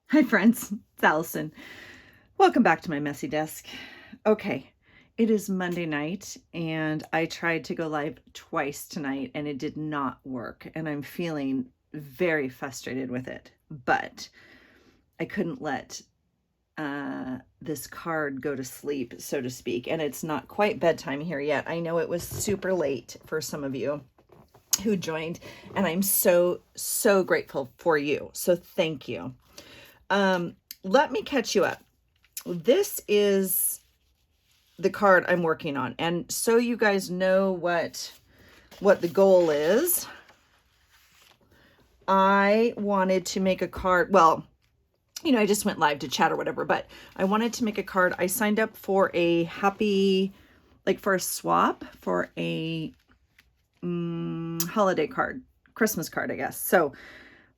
Hi friends, it's Allison. Welcome back to my messy desk. Okay, it is Monday night and I tried to go live twice tonight and it did not work and I'm feeling very frustrated with it. But I couldn't let this card go to sleep, so to speak, and it's not quite bedtime here yet. I know it was super late for some of you who joined and I'm so grateful for you. So thank you. Let me catch you up. This is the card I'm working on. And so you guys know what the goal is. I wanted to make a card. Well, I just went live to chat or whatever, but I wanted to make a card. I signed up for a for a swap for a holiday card, Christmas card, I guess. So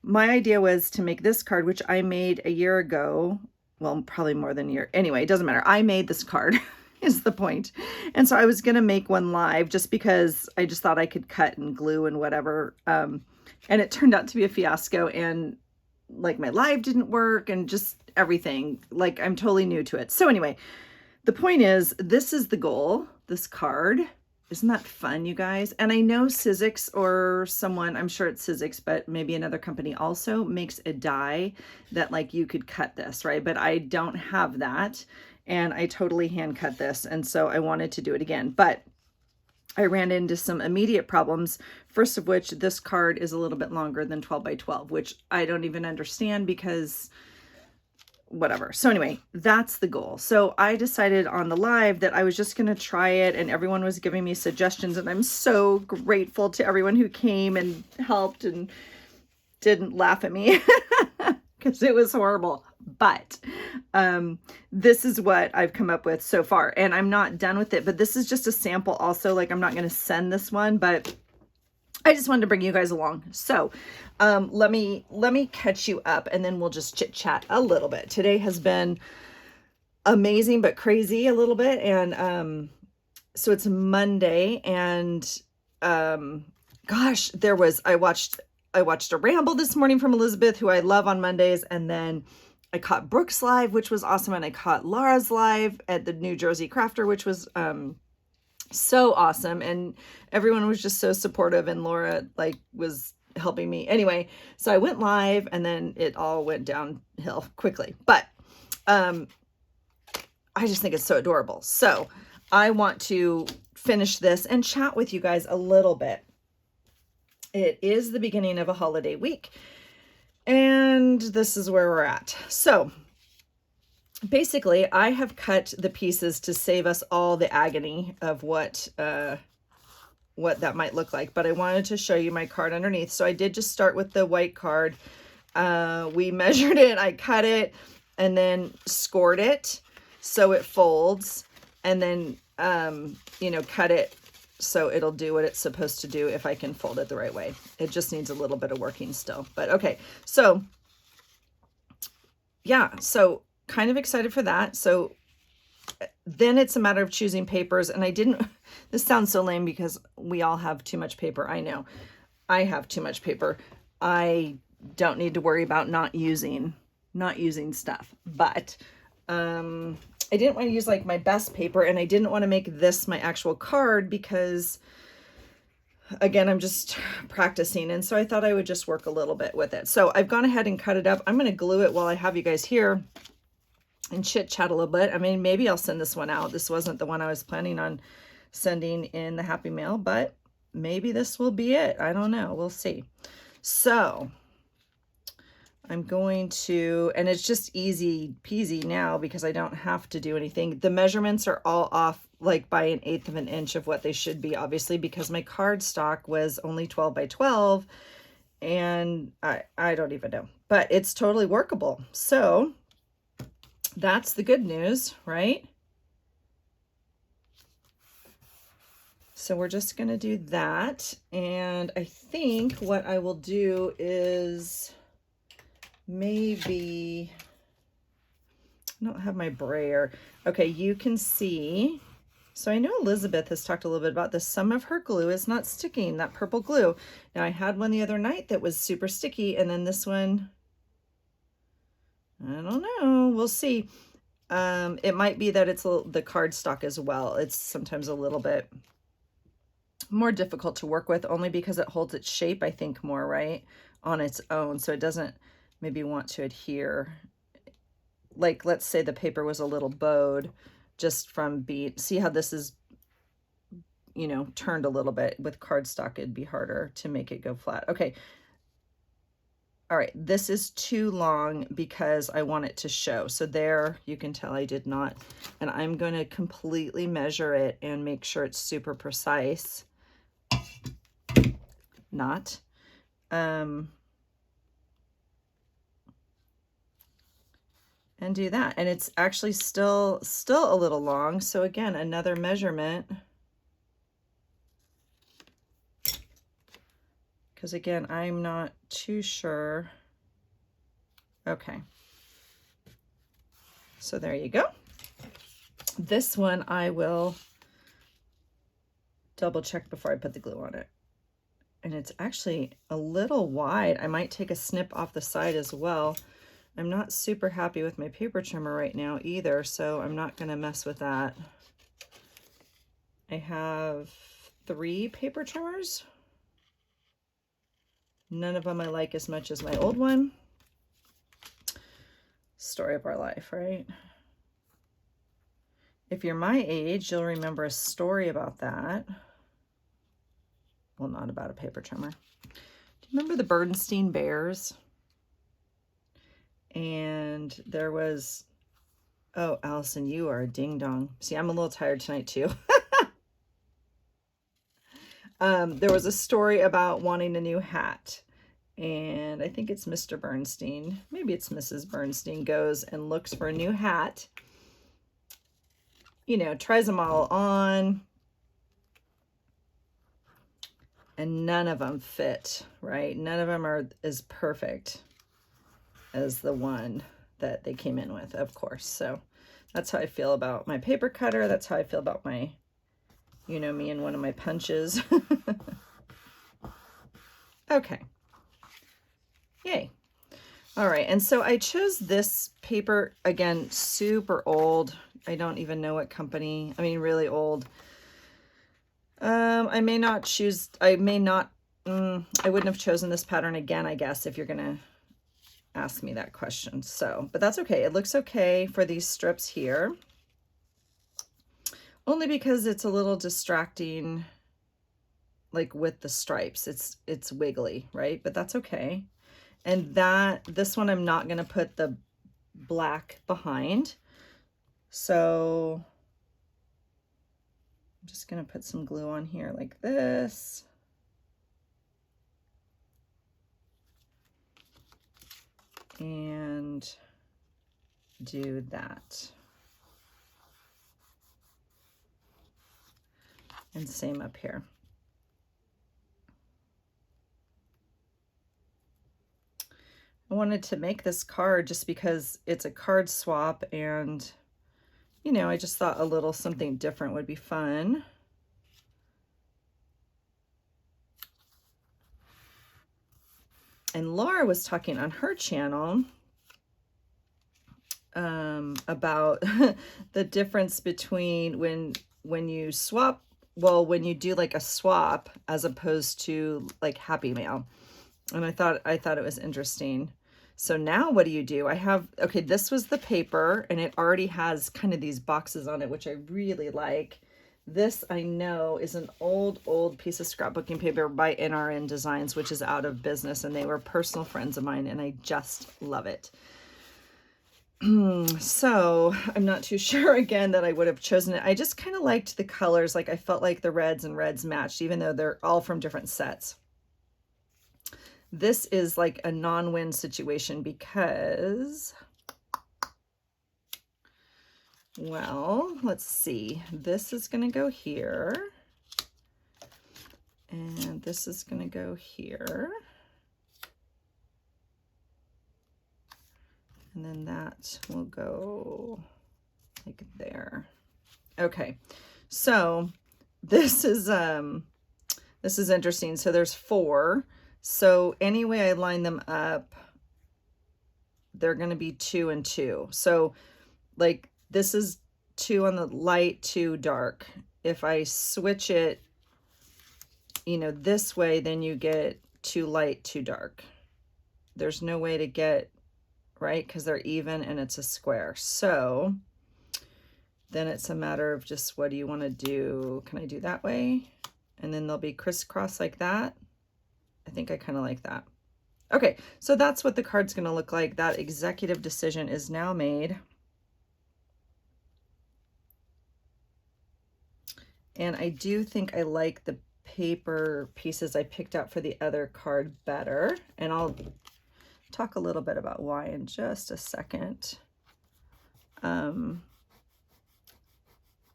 my idea was to make this card, which I made a year ago. Well, probably more than a year. Anyway, it doesn't matter. I made this card is the point. And so I was going to make one live just because I just thought I could cut and glue and whatever. And it turned out to be a fiasco. And like my live didn't work and just everything. Like I'm totally new to it. So anyway, the point is, this is the goal, this card. Isn't that fun, you guys? And I know Sizzix or someone, I'm sure it's Sizzix, but maybe another company also makes a die that like you could cut this, right? But I don't have that. And I totally hand cut this. And so I wanted to do it again. But I ran into some immediate problems. First of which, this card is a little bit longer than 12 by 12, which I don't even understand because whatever. So anyway, that's the goal. So I decided on the live that I was just going to try it and everyone was giving me suggestions and I'm so grateful to everyone who came and helped and didn't laugh at me because it was horrible. But this is what I've come up with so far and I'm not done with it, but this is just a sample also. Like I'm not going to send this one, but I just wanted to bring you guys along. So let me catch you up and then we'll just chit chat a little bit. Today has been amazing, but crazy a little bit. And so it's Monday and gosh, I watched a ramble this morning from Elizabeth, who I love on Mondays. And then I caught Brooke's live, which was awesome. And I caught Laura's live at the New Jersey Crafter, which was so awesome. And everyone was just so supportive and Laura was helping me anyway. So I went live and then it all went downhill quickly, but I just think it's so adorable. So I want to finish this and chat with you guys a little bit. It is the beginning of a holiday week and this is where we're at. So basically, I have cut the pieces to save us all the agony of what that might look like. But I wanted to show you my card underneath. So I did just start with the white card. We measured it, I cut it, and then scored it so it folds. And then, cut it so it'll do what it's supposed to do if I can fold it the right way. It just needs a little bit of working still. But okay, so yeah, so kind of excited for that. So then it's a matter of choosing papers. And this sounds so lame because we all have too much paper. I know I have too much paper. I don't need to worry about not using stuff, but I didn't want to use like my best paper and I didn't want to make this my actual card because again, I'm just practicing. And so I thought I would just work a little bit with it. So I've gone ahead and cut it up. I'm going to glue it while I have you guys here and chit chat a little bit. I mean, maybe I'll send this one out. This wasn't the one I was planning on sending in the Happy Mail, but maybe this will be it. I don't know. We'll see. So I'm going to, and it's just easy peasy now because I don't have to do anything. The measurements are all off like by 1/8 of an inch of what they should be, obviously, because my card stock was only 12 by 12 and I don't even know, but it's totally workable. So that's the good news, right? So we're just going to do that. And I think what I will do is maybe, I don't have my brayer. Okay, you can see. So I know Elizabeth has talked a little bit about this. Some of her glue is not sticking, that purple glue. Now I had one the other night that was super sticky, and then this one, I don't know. We'll see. It might be that it's the cardstock as well. It's sometimes a little bit more difficult to work with, only because it holds its shape, I think, more, right, on its own. So it doesn't maybe want to adhere. Like, let's say the paper was a little bowed just from see how this is, you know, turned a little bit. With cardstock, it'd be harder to make it go flat. Okay. All right, this is too long because I want it to show. So there, you can tell I did not. And I'm going to completely measure it and make sure it's super precise. Not. And do that. And it's actually still a little long. So again, another measurement. Because again, I'm not too sure. Okay. So there you go. This one I will double check before I put the glue on it. And it's actually a little wide. I might take a snip off the side as well. I'm not super happy with my paper trimmer right now either, so I'm not gonna mess with that. I have 3 paper trimmers. None of them I like as much as my old one. Story of our life, right? If you're my age, you'll remember a story about that. Well, not about a paper trimmer. Do you remember the Bernstein Bears? And there was, oh, Allison, you are a ding dong. See, I'm a little tired tonight too. There was a story about wanting a new hat, and I think it's Mr. Bernstein, maybe it's Mrs. Bernstein, goes and looks for a new hat, you know, tries them all on, and none of them fit, right? None of them are as perfect as the one that they came in with, of course. So that's how I feel about my paper cutter. That's how I feel about my, you know, me and one of my punches. Okay. Yay. All right. And so I chose this paper, again, super old. I don't even know what company. I mean, really old. I may not, I wouldn't have chosen this pattern again, I guess, if you're going to ask me that question. So, but that's okay. It looks okay for these strips here. Only because it's a little distracting, like with the stripes. It's wiggly, right? But that's okay. And this one I'm not going to put the black behind. So I'm just going to put some glue on here like this. And do that. And same up here. I wanted to make this card just because it's a card swap, and, you know, I just thought a little something different would be fun. And Laura was talking on her channel about the difference between when you swap, well, when you do like a swap as opposed to like Happy Mail. And I thought it was interesting. So now what do? I have, okay, this was the paper, and it already has kind of these boxes on it, which I really like. This I know is an old piece of scrapbooking paper by NRN Designs, which is out of business, and they were personal friends of mine, and I just love it. So I'm not too sure again that I would have chosen it. I just kind of liked the colors. Like I felt like the reds matched, even though they're all from different sets. This is like a non-win situation because, well, let's see. This is going to go here. And this is going to go here. And then that will go like there. Okay. So this is interesting. So there's 4. So anyway I line them up, they're going to be 2 and 2. So like this is 2 on the light, 2 dark. If I switch it, you know, this way, then you get 2 light, 2 dark. There's no way to get, right? Because they're even and it's a square. So then it's a matter of just what do you want to do? Can I do that way? And then they'll be crisscross like that. I think I kind of like that. Okay, so that's what the card's going to look like. That executive decision is now made. And I do think I like the paper pieces I picked out for the other card better. And I'll talk a little bit about why in just a second.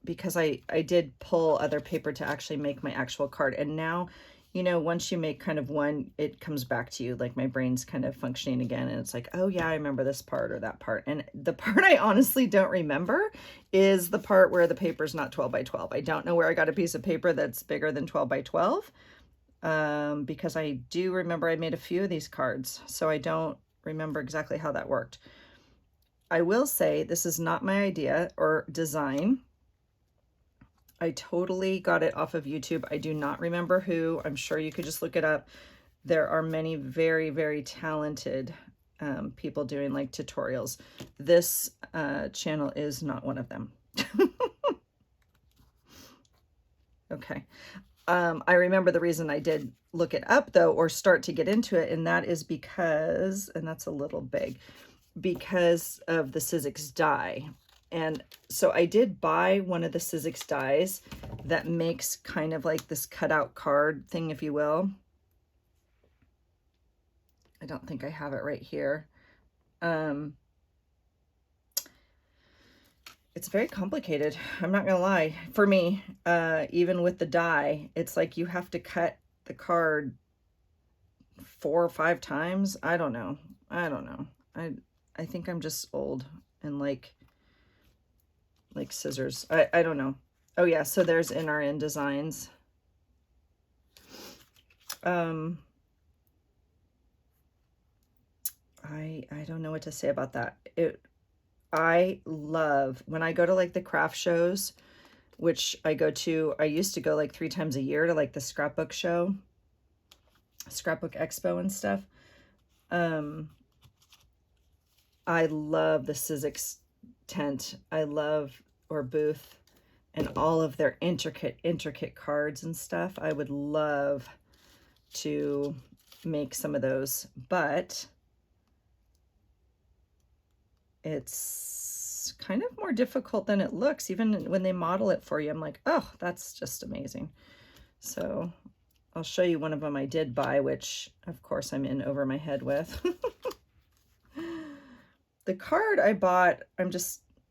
Because I did pull other paper to actually make my actual card. And now, you know, once you make kind of one, it comes back to you, like my brain's kind of functioning again. And it's like, oh yeah, I remember this part or that part. And the part I honestly don't remember is the part where the paper's not 12 by 12. I don't know where I got a piece of paper that's bigger than 12 by 12. Because I do remember I made a few of these cards. So I don't remember exactly how that worked. I will say this is not my idea or design. I totally got it off of YouTube. I do not remember who. I'm sure you could just look it up. There are many very, very talented people doing like tutorials. This channel is not one of them. Okay. I remember the reason I did look it up though, or start to get into it, and that is because, and that's a little big, because of the Sizzix die. And so I did buy one of the Sizzix dies that makes kind of like this cutout card thing, if you will. I don't think I have it right here. It's very complicated. I'm not gonna lie. For me, even with the die, it's like you have to cut the card 4 or 5 times. I don't know. I think I'm just old and like scissors. I don't know. Oh yeah, so there's NRN Designs. I don't know what to say about that. I love when I go to like the craft shows, which I used to go like 3 times a year to like the scrapbook show, scrapbook expo and stuff. I love the Sizzix tent. I love, or booth, and all of their intricate cards and stuff. I would love to make some of those, but it's kind of more difficult than it looks. Even when they model it for you, I'm like, oh, that's just amazing. So I'll show you one of them I did buy, which of course I'm in over my head with. The card I bought, I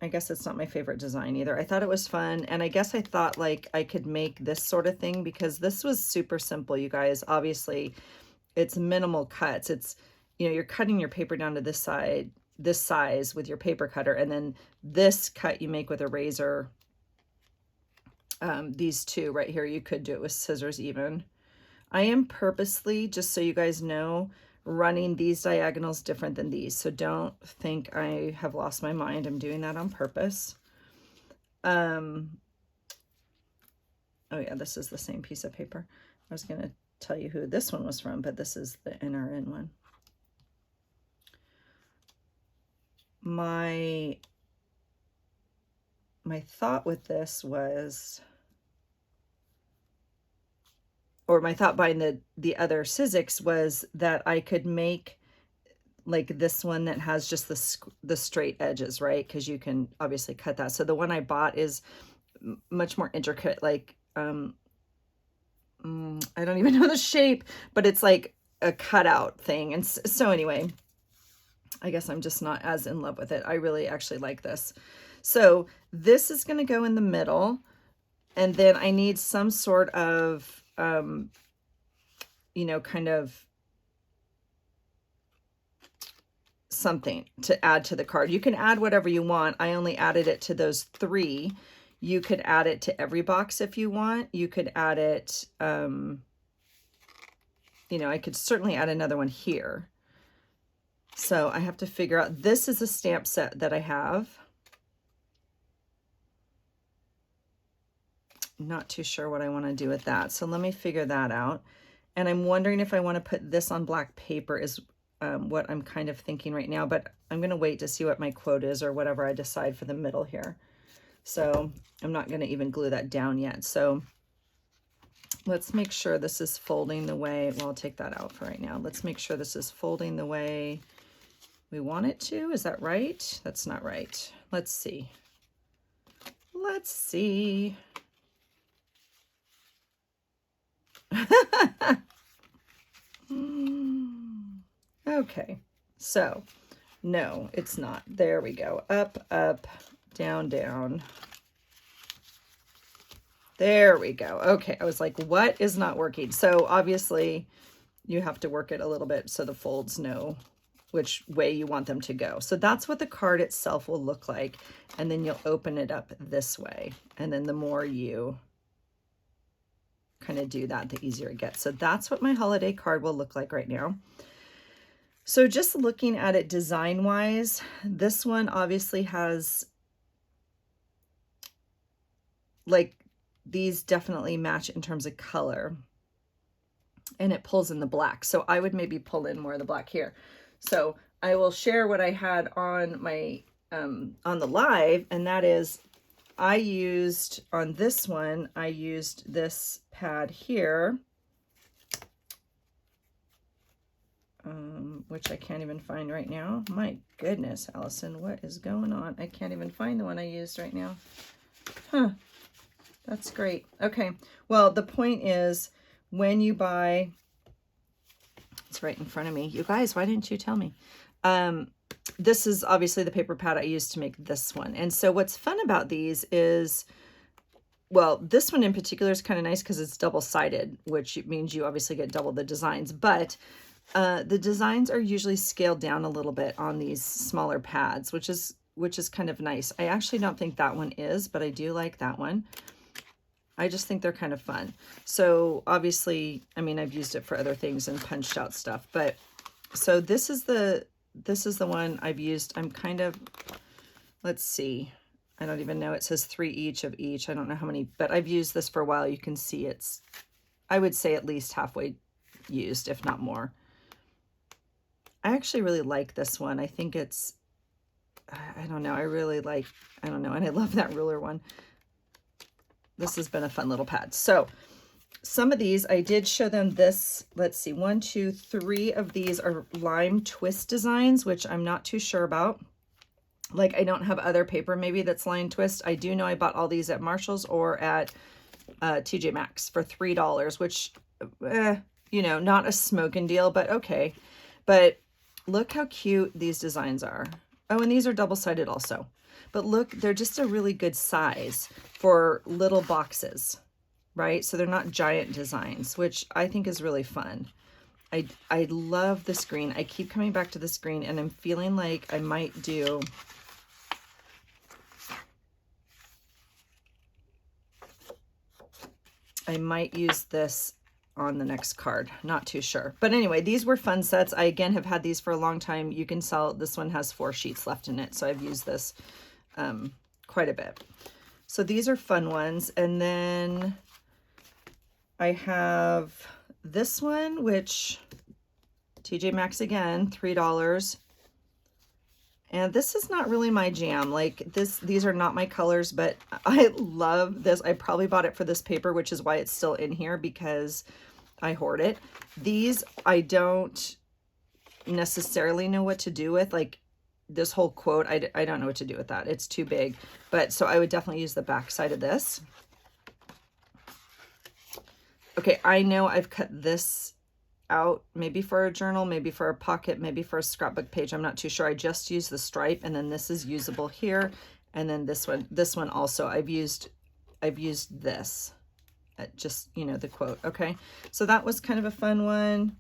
guess it's not my favorite design either. I thought it was fun, and I guess I thought like I could make this sort of thing because this was super simple, you guys. Obviously, it's minimal cuts. It's, you know, you're cutting your paper down to this size with your paper cutter, and then this cut you make with a razor. These two right here, you could do it with scissors even. I am purposely, just so you guys know, running these diagonals different than these. So don't think I have lost my mind. I'm doing that on purpose. Oh yeah, this is the same piece of paper. I was going to tell you who this one was from, but this is the NRN one. My thought with this was, or my thought buying the other Sizzix was that I could make like this one that has just the straight edges, right? Because you can obviously cut that. So the one I bought is much more intricate, like I don't even know the shape, but it's like a cutout thing. And so anyway, I guess I'm just not as in love with it. I really actually like this. So this is going to go in the middle, and then I need some sort of you know, kind of something to add to the card. You can add whatever you want. I only added it to those 3. You could add it to every box if you want. You could add it, you know, I could certainly add another one here. So I have to figure out, this is a stamp set that I have. Not too sure what I want to do with that. So let me figure that out. And I'm wondering if I want to put this on black paper is what I'm kind of thinking right now, but I'm going to wait to see what my quote is or whatever I decide for the middle here. So I'm not going to even glue that down yet. So let's make sure this is folding the way, well, I'll take that out for right now. Let's make sure this is folding the way we want it to. Is that right? That's not right. Let's see. Let's see. Okay, so no, it's not. There we go. Up, up, down, down. There we go. Okay, I was like, what is not working? So obviously you have to work it a little bit so the folds know which way you want them to go. So that's what the card itself will look like. And then you'll open it up this way. And then the more you kind of do that, the easier it gets. So that's what my holiday card will look like right now. So just looking at it design wise, this one obviously has, like, these definitely match in terms of color, and it pulls in the black. So I would maybe pull in more of the black here. So I will share what I had on my, on the live, and that is I used, on this one, I used this pad here, which I can't even find right now. My goodness, Allison, what is going on? I can't even find the one I used right now. Huh, that's great. Okay, well, the point is, when you buy, it's right in front of me. You guys, why didn't you tell me? This is obviously the paper pad I used to make this one. And so what's fun about these is, well, this one in particular is kind of nice because it's double-sided, which means you obviously get double the designs, but the designs are usually scaled down a little bit on these smaller pads, which is kind of nice. I actually don't think that one is, but I do like that one. I just think they're kind of fun. So obviously, I mean, I've used it for other things and punched out stuff, but so this is the one I've used. I'm kind of, let's see, I don't even know. It says 3 each of each. I don't know how many, but I've used this for a while. You can see it's, I would say at least halfway used, if not more. I actually really like this one. I think it's, I don't know. I really like, I don't know. And I love that ruler one. This has been a fun little pad. So some of these, I did show them this. Let's see, 1, 2, 3 of these are lime twist designs, which I'm not too sure about. Like, I don't have other paper maybe that's lime twist. I do know I bought all these at Marshall's or at TJ Maxx for $3, which, you know, not a smoking deal, but okay. But look how cute these designs are. Oh, and these are double-sided also. But look, they're just a really good size for little boxes, right? So they're not giant designs, which I think is really fun. I love this green. I keep coming back to this green, and I'm feeling like I might use this on the next card. Not too sure. But anyway, these were fun sets. I, again, have had these for a long time. You can sell, this one has 4 sheets left in it. So I've used this quite a bit. So these are fun ones. And then I have this one, which TJ Maxx again, $3. And this is not really my jam. Like these are not my colors, but I love this. I probably bought it for this paper, which is why it's still in here, because I hoard it. These I don't necessarily know what to do with. Like this whole quote, I don't know what to do with that. It's too big. But so I would definitely use the back side of this. Okay, I know I've cut this out, maybe for a journal, maybe for a pocket, maybe for a scrapbook page. I'm not too sure. I just used the stripe, and then this is usable here. And then this one also, I've used this, just, you know, the quote. Okay, so that was kind of a fun one.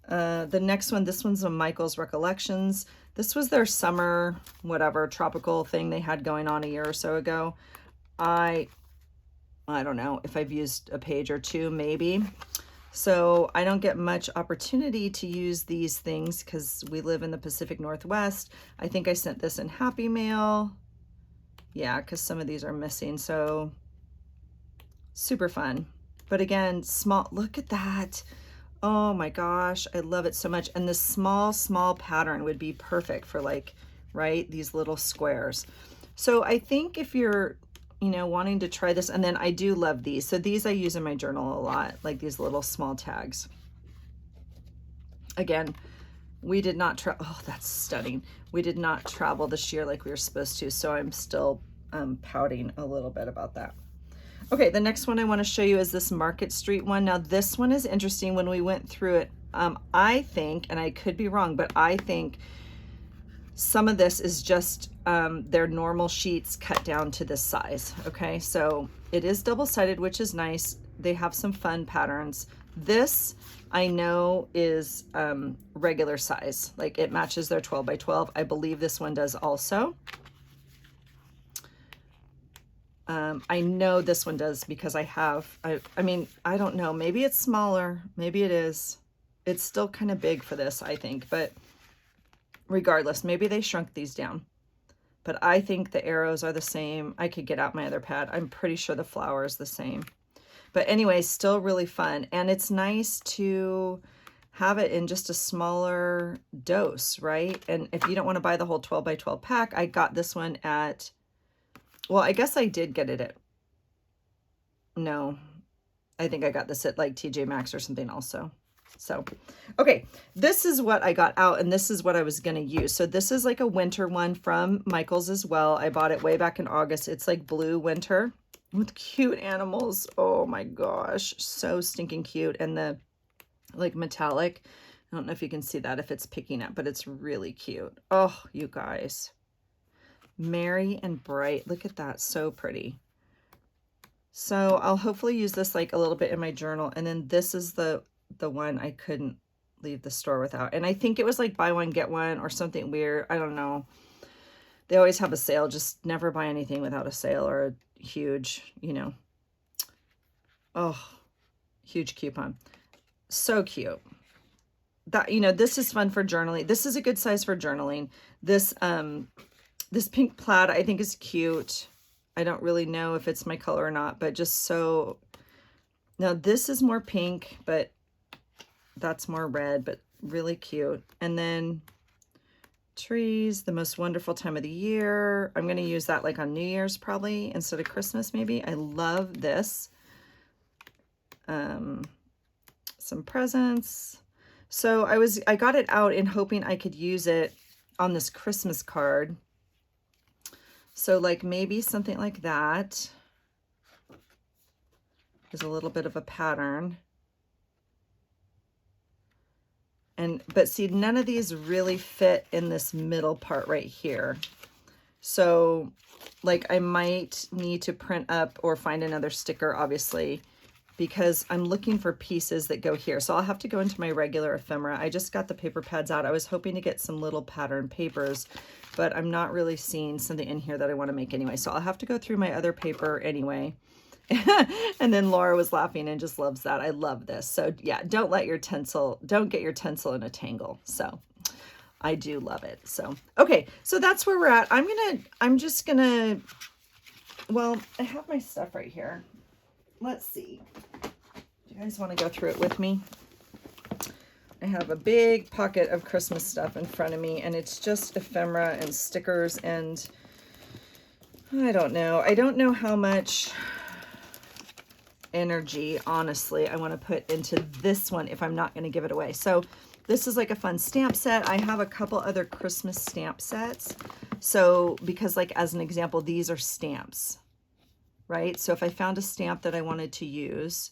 The next one, this one's a Michael's Recollections. This was their summer, whatever, tropical thing they had going on a year or so ago. I don't know if I've used a page or two, maybe. So I don't get much opportunity to use these things because we live in the Pacific Northwest. I think I sent this in Happy Mail. Yeah, because some of these are missing. So super fun. But again, small, look at that. Oh my gosh, I love it so much. And this small pattern would be perfect for like, right, these little squares. So I think if you're, you know, wanting to try this, and then I do love these. So these I use in my journal a lot, like these little small tags. Again, we did not oh, that's stunning. We did not travel this year like we were supposed to, so I'm still pouting a little bit about that. Okay, the next one I want to show you is this Market Street one. Now this one is interesting. When we went through it, I think, and I could be wrong, but I think some of this is just their normal sheets cut down to this size. Okay, so it is double-sided, which is nice. They have some fun patterns. This I know is regular size, like it matches their 12 by 12. I believe this one does also. I know this one does because I mean, I don't know, maybe it's smaller, maybe it is. It's still kind of big for this, I think, but regardless, maybe they shrunk these down. But I think the arrows are the same. I could get out my other pad. I'm pretty sure the flower is the same. But anyway, still really fun. And it's nice to have it in just a smaller dose, right? And if you don't want to buy the whole 12 by 12 pack, I got this one at, well, I guess I did get it at, no, I think I got this at like TJ Maxx or something also. So, okay, this is what I got out, and this is what I was going to use. So this is like a winter one from Michael's as well. I bought it way back in August. It's like blue winter with cute animals. Oh my gosh, so stinking cute. And the like metallic, I don't know if you can see that if it's picking up, but it's really cute. Oh, you guys. Merry and bright. Look at that. So pretty. So I'll hopefully use this like a little bit in my journal. And then this is the one I couldn't leave the store without. And I think it was like buy one, get one or something weird. I don't know. They always have a sale. Just never buy anything without a sale or a huge, you know. Oh, huge coupon. So cute. That, you know, this is fun for journaling. This is a good size for journaling. This, this pink plaid I think is cute. I don't really know if it's my color or not, but just so, now this is more pink, but that's more red, but really cute. And then trees, the most wonderful time of the year. I'm going to use that like on New Year's probably instead of Christmas maybe. I love this. Some presents. So I got it out in hoping I could use it on this Christmas card. So like maybe something like that. There's a little bit of a pattern. But see, none of these really fit in this middle part right here. So like I might need to print up or find another sticker, obviously, because I'm looking for pieces that go here. So I'll have to go into my regular ephemera. I just got the paper pads out. I was hoping to get some little pattern papers, but I'm not really seeing something in here that I want to make anyway. So I'll have to go through my other paper anyway. And then Laura was laughing and just loves that. I love this. So yeah, don't get your tinsel in a tangle. So I do love it. So, okay. So that's where we're at. I'm just gonna, well, I have my stuff right here. Let's see. Do you guys want to go through it with me? I have a big pocket of Christmas stuff in front of me, and it's just ephemera and stickers, and I don't know. I don't know how much energy, honestly, I want to put into this one if I'm not going to give it away. So this is like a fun stamp set. I have a couple other Christmas stamp sets. So because like as an example, these are stamps, right? So if I found a stamp that I wanted to use,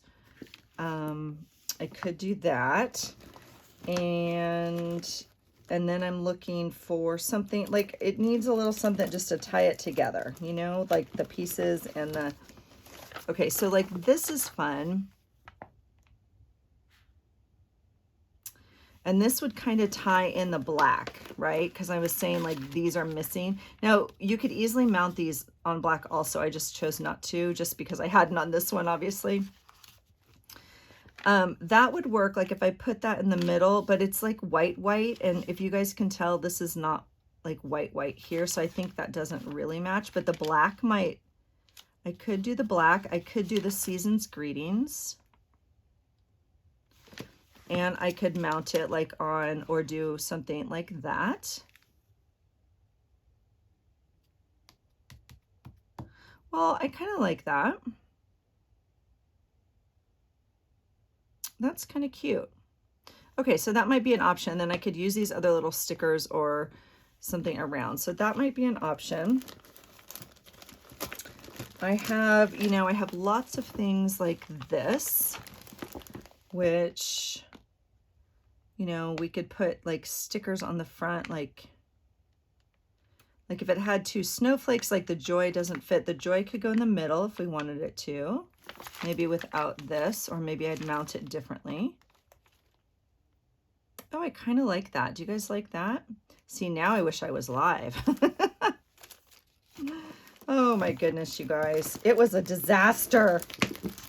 I could do that. And then I'm looking for something like it needs a little something just to tie it together, you know, like the pieces and the, okay, so like this is fun. And this would kind of tie in the black, right? Because I was saying like these are missing. Now you could easily mount these on black also. I just chose not to just because I hadn't on this one, obviously. That would work like if I put that in the middle, but it's like white, and if you guys can tell, this is not like white here, so I think that doesn't really match, but the black might, I could do the black, I could do the season's greetings, and I could mount it like on, or do something like that. Well, I kind of like that. That's kind of cute. Okay, so that might be an option. Then I could use these other little stickers or something around. So that might be an option. I have, you know, I have lots of things like this, which, you know, we could put like stickers on the front, like if it had two snowflakes, like the joy doesn't fit. The joy could go in the middle if we wanted it to, maybe without this, or maybe I'd mount it differently. Oh, I kind of like that. Do you guys like that? See, now I wish I was live. Oh my goodness, you guys. It was a disaster.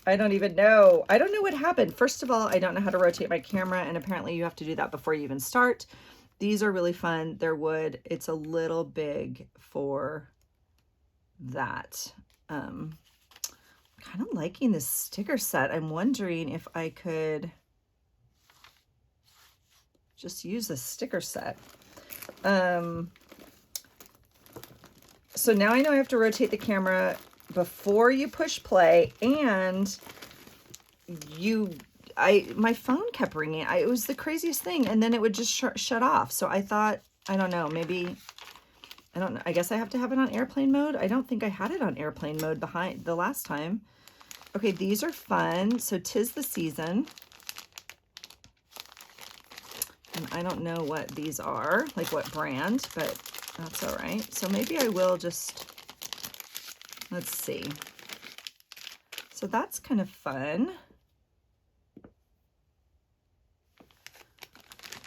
I don't even know. I don't know what happened. First of all, I don't know how to rotate my camera, and apparently you have to do that before you even start. These are really fun. They're wood. It's a little big for that. Kind of liking this sticker set. I'm wondering if I could just use a sticker set. So now I know I have to rotate the camera before you push play, and my phone kept ringing. It was the craziest thing, and then it would just shut off. So I thought, I don't know, maybe, I don't know, I guess I have to have it on airplane mode. I don't think I had it on airplane mode behind the last time. Okay, these are fun. So 'Tis the Season. And I don't know what these are, like what brand, but that's all right. So maybe I will just, let's see. So that's kind of fun.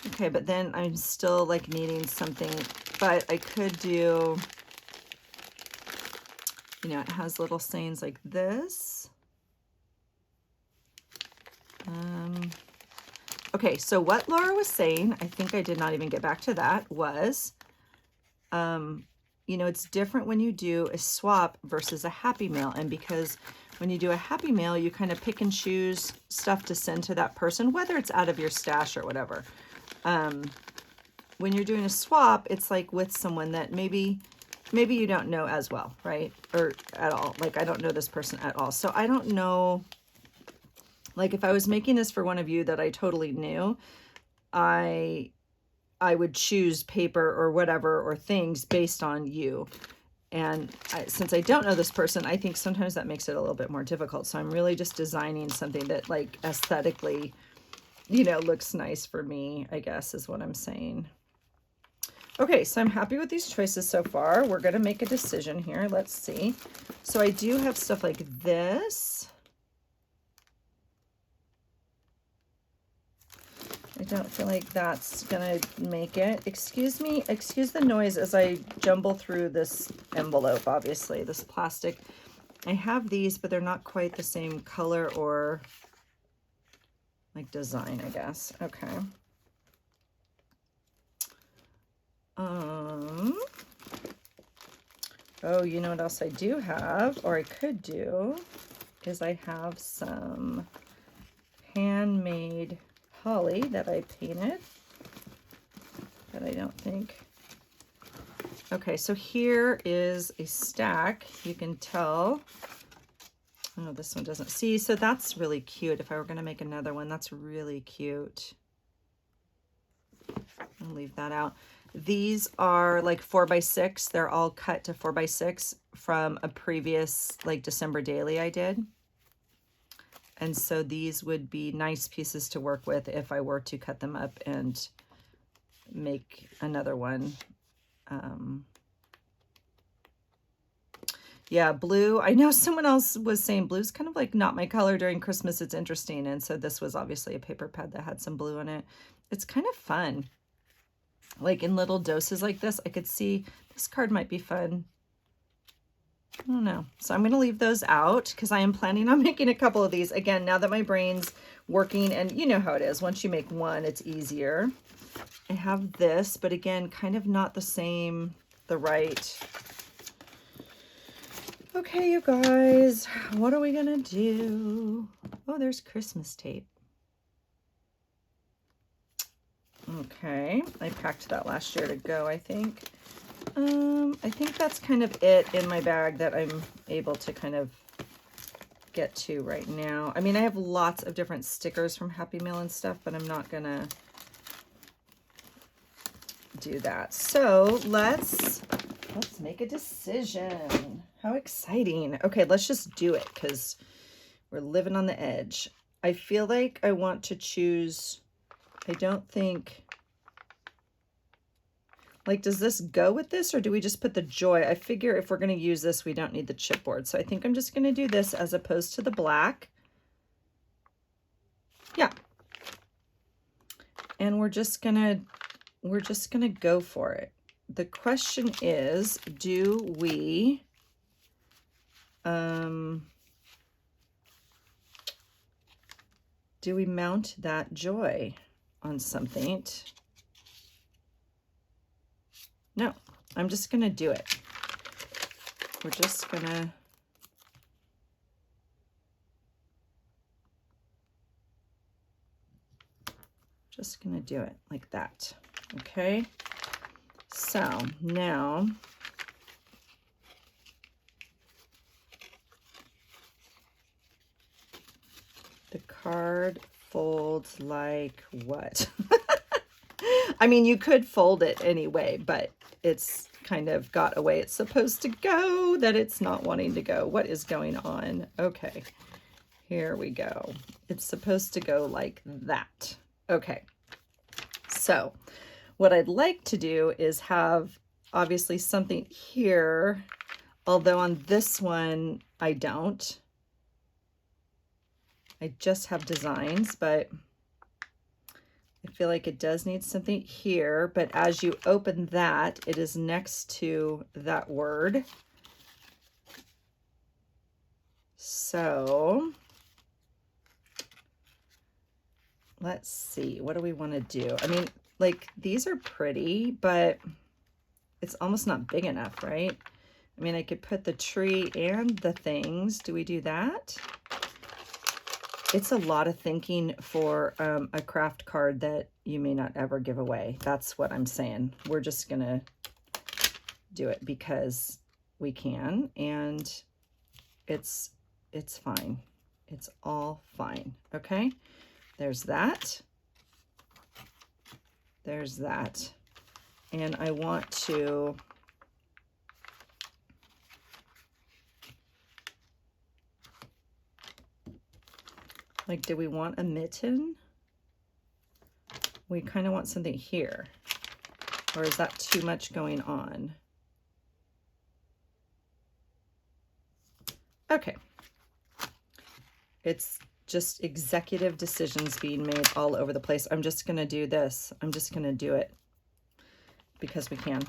Okay, but then I'm still like needing something, but I could do, you know, it has little sayings like this. Okay, so what Laura was saying, I think I did not even get back to that, was, you know, it's different when you do a swap versus a Happy Mail. And because when you do a Happy Mail, you kind of pick and choose stuff to send to that person, whether it's out of your stash or whatever. When you're doing a swap, it's like with someone that maybe you don't know as well, right? Or at all. Like, I don't know this person at all. So I don't know, like if I was making this for one of you that I totally knew, I would choose paper or whatever, or things based on you. And since I don't know this person, I think sometimes that makes it a little bit more difficult. So I'm really just designing something that like aesthetically, you know, looks nice for me, I guess is what I'm saying. Okay, so I'm happy with these choices so far. We're going to make a decision here. Let's see. So I do have stuff like this. I don't feel like that's gonna make it. Excuse me, excuse the noise as I jumble through this envelope, obviously, this plastic. I have these, but they're not quite the same color or like design, I guess. Okay. Oh, you know what else I do have, or I could do, is I have some handmade holly that I painted, that I don't think. Okay, so here is a stack. You can tell. Oh, this one doesn't see. So that's really cute. If I were going to make another one, that's really cute. I'll leave that out. These are like 4x6. They're all cut to 4x6 from a previous like December daily I did. And so these would be nice pieces to work with if I were to cut them up and make another one. Yeah, blue. I know someone else was saying blue's kind of like not my color during Christmas. It's interesting. And so this was obviously a paper pad that had some blue in it. It's kind of fun. Like in little doses like this, I could see this card might be fun I don't know. So I'm going to leave those out because I am planning on making a couple of these. Again, now that my brain's working, and you know how it is. Once you make one, it's easier. I have this, but again, kind of not the same, the right. Okay, you guys, what are we going to do? Oh, there's Christmas tape. Okay, I packed that last year to go, I think. I think that's kind of it in my bag that I'm able to kind of get to right now. I mean, I have lots of different stickers from Happy Meal and stuff, but I'm not gonna do that. So let's make a decision. How exciting. Okay, let's just do it because we're living on the edge. I feel like I want to choose, I don't think, like, does this go with this or do we just put the joy? I figure if we're going to use this, we don't need the chipboard. So I think I'm just going to do this as opposed to the black. Yeah. And we're just going to go for it. The question is, do we mount that joy on something? No, I'm just going to do it. We're just going to do it like that. Okay. So now the card folds like what? I mean, you could fold it anyway, but it's kind of got a way it's supposed to go that it's not wanting to go. What is going on? Okay, here we go. It's supposed to go like that. Okay, so what I'd like to do is have obviously something here, although on this one I don't. I just have designs, but I feel like it does need something here, but as you open that, it is next to that word. So let's see, what do we want to do? I mean, like, these are pretty, but it's almost not big enough, right? I mean, I could put the tree and the things. Do we do that? It's a lot of thinking for a craft card that you may not ever give away. That's what I'm saying. We're just gonna do it because we can, and it's fine. It's all fine. Okay, there's that. There's that. And I want to like, do we want a mitten? We kind of want something here. Or is that too much going on? Okay. It's just executive decisions being made all over the place. I'm just going to do this. I'm just going to do it because we can.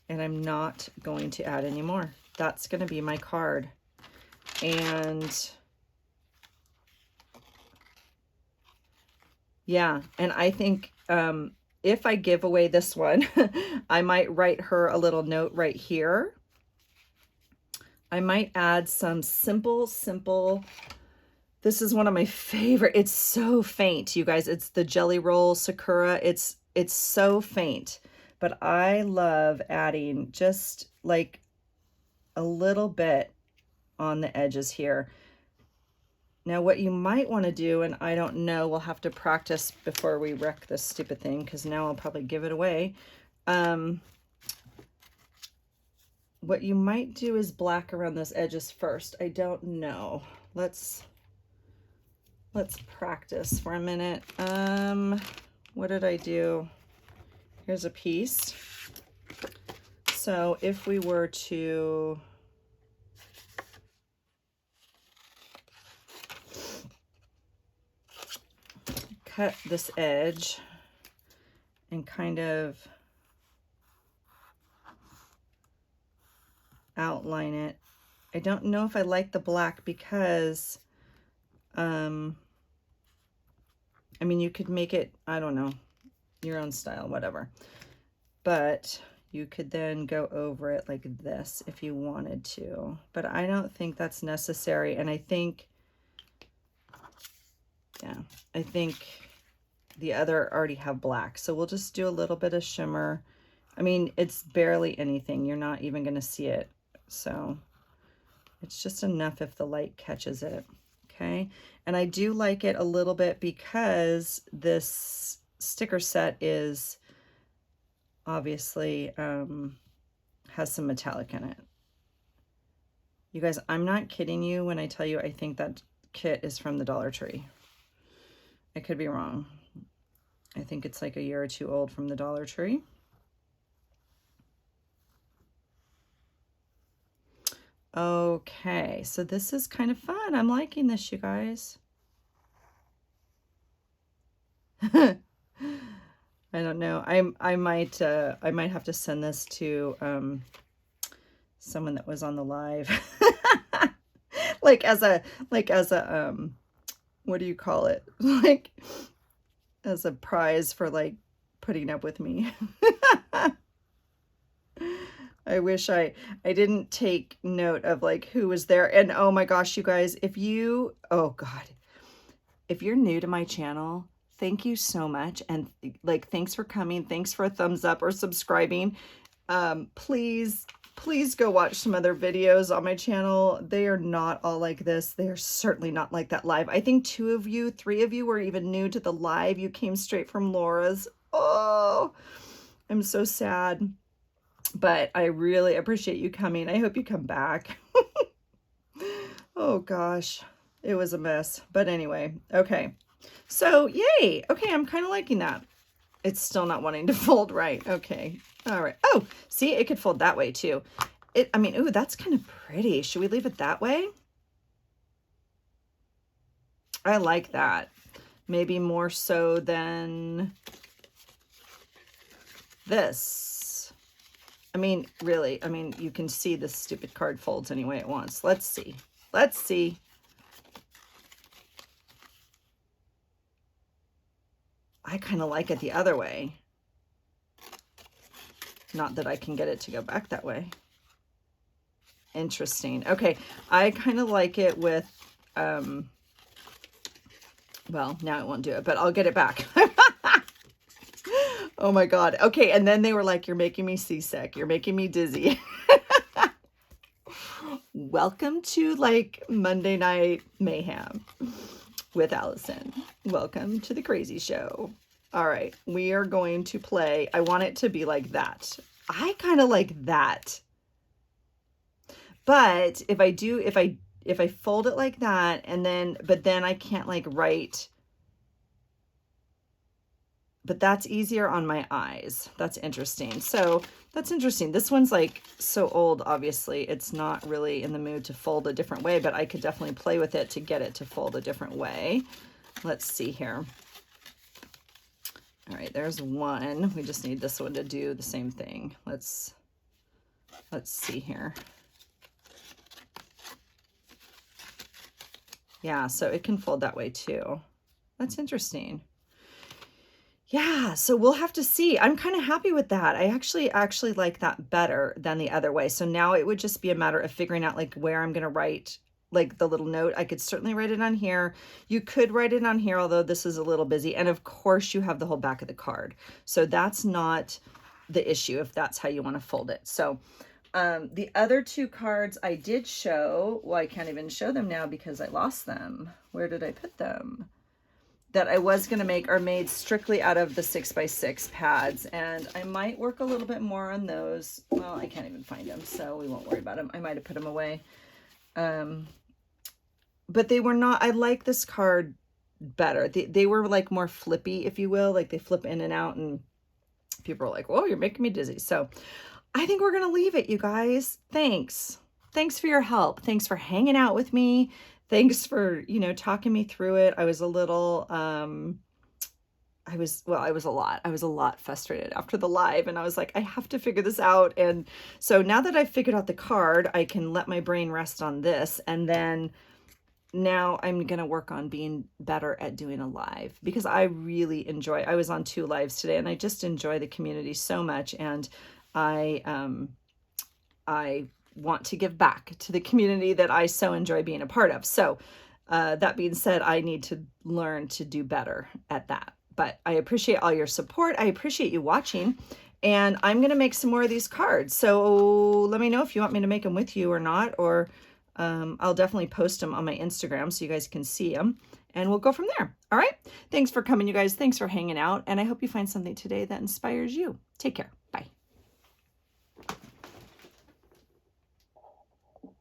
And I'm not going to add any more. That's going to be my card. And yeah, and I think if I give away this one, I might write her a little note right here. I might add some simple, this is one of my favorite. It's so faint, you guys. It's the Jelly Roll Sakura. It's so faint, but I love adding just like a little bit on the edges here. Now, what you might want to do, and I don't know, we'll have to practice before we wreck this stupid thing, because now I'll probably give it away. What you might do is black around those edges first. I don't know. Let's practice for a minute. What did I do? Here's a piece. So if we were to cut this edge and kind of outline it. I don't know if I like the black because, I mean, you could make it, I don't know, your own style, whatever. But you could then go over it like this if you wanted to. But I don't think that's necessary. And I think, yeah, I think the other already have black. So we'll just do a little bit of shimmer. I mean, it's barely anything. You're not even going to see it. So it's just enough if the light catches it. Okay. And I do like it a little bit because this sticker set is obviously has some metallic in it. You guys, I'm not kidding you when I tell you I think that kit is from the Dollar Tree. I could be wrong. I think it's like a year or two old from the Dollar Tree. Okay, so this is kind of fun. I'm liking this, you guys. I don't know. I might have to send this to someone that was on the live. like as a what do you call it? Like as a prize for like putting up with me. I wish I didn't take note of like who was there. And oh my gosh, you guys, if you, oh God, if you're new to my channel, thank you so much. And like, thanks for coming. Thanks for a thumbs up or subscribing. Please go watch some other videos on my channel. They are not all like this. They are certainly not like that live. I think 2 of you, 3 of you were even new to the live. You came straight from Laura's. Oh, I'm so sad. But I really appreciate you coming. I hope you come back. Oh gosh, it was a mess. But anyway, okay. So yay. Okay, I'm kind of liking that. It's still not wanting to fold right. Okay. All right. Oh, see, it could fold that way too. I mean, ooh, that's kind of pretty. Should we leave it that way? I like that. Maybe more so than this. I mean, really, I mean, you can see this stupid card folds any way it wants. Let's see. Let's see. I kind of like it the other way. Not that I can get it to go back that way. Interesting. Okay, I kind of like it with, well, now it won't do it, but I'll get it back. Oh my God. Okay, and then they were like, you're making me seasick. You're making me dizzy. Welcome to like Monday Night Mayhem with Allison. Welcome to the crazy show. All right, we are going to play. I want it to be like that. I kind of like that. But if I do, if I fold it like that and then, but then I can't like write, but that's easier on my eyes. That's interesting. So that's interesting. This one's like so old, obviously. It's not really in the mood to fold a different way, but I could definitely play with it to get it to fold a different way. Let's see here. All right, there's one. We just need this one to do the same thing. Let's see here. Yeah, so it can fold that way too. That's interesting. Yeah, so we'll have to see. I'm kind of happy with that. I actually like that better than the other way. So now it would just be a matter of figuring out like where I'm going to write like the little note. I could certainly write it on here. You could write it on here, although this is a little busy. And of course you have the whole back of the card. So that's not the issue if that's how you want to fold it. So the other 2 cards I did show, well, I can't even show them now because I lost them. Where did I put them? That I was going to make are made strictly out of the 6x6 pads, and I might work a little bit more on those. Well, I can't even find them, so we won't worry about them. I might have put them away. But they were not, I like this card better. They were like more flippy, if you will, like they flip in and out, and people are like, whoa, you're making me dizzy. So I think we're going to leave it, you guys. Thanks for your help. Thanks for hanging out with me. Thanks for, you know, talking me through it. I was a little, I was a lot frustrated after the live, and I was like, I have to figure this out. And so now that I've figured out the card, I can let my brain rest on this. And then now I'm going to work on being better at doing a live, because I really enjoy, I was on 2 lives today and I just enjoy the community so much. And I want to give back to the community that I so enjoy being a part of. So that being said, I need to learn to do better at that. But I appreciate all your support. I appreciate you watching. And I'm going to make some more of these cards. So let me know if you want me to make them with you or not. Or I'll definitely post them on my Instagram so you guys can see them. And we'll go from there. All right. Thanks for coming, you guys. Thanks for hanging out. And I hope you find something today that inspires you. Take care. Bye.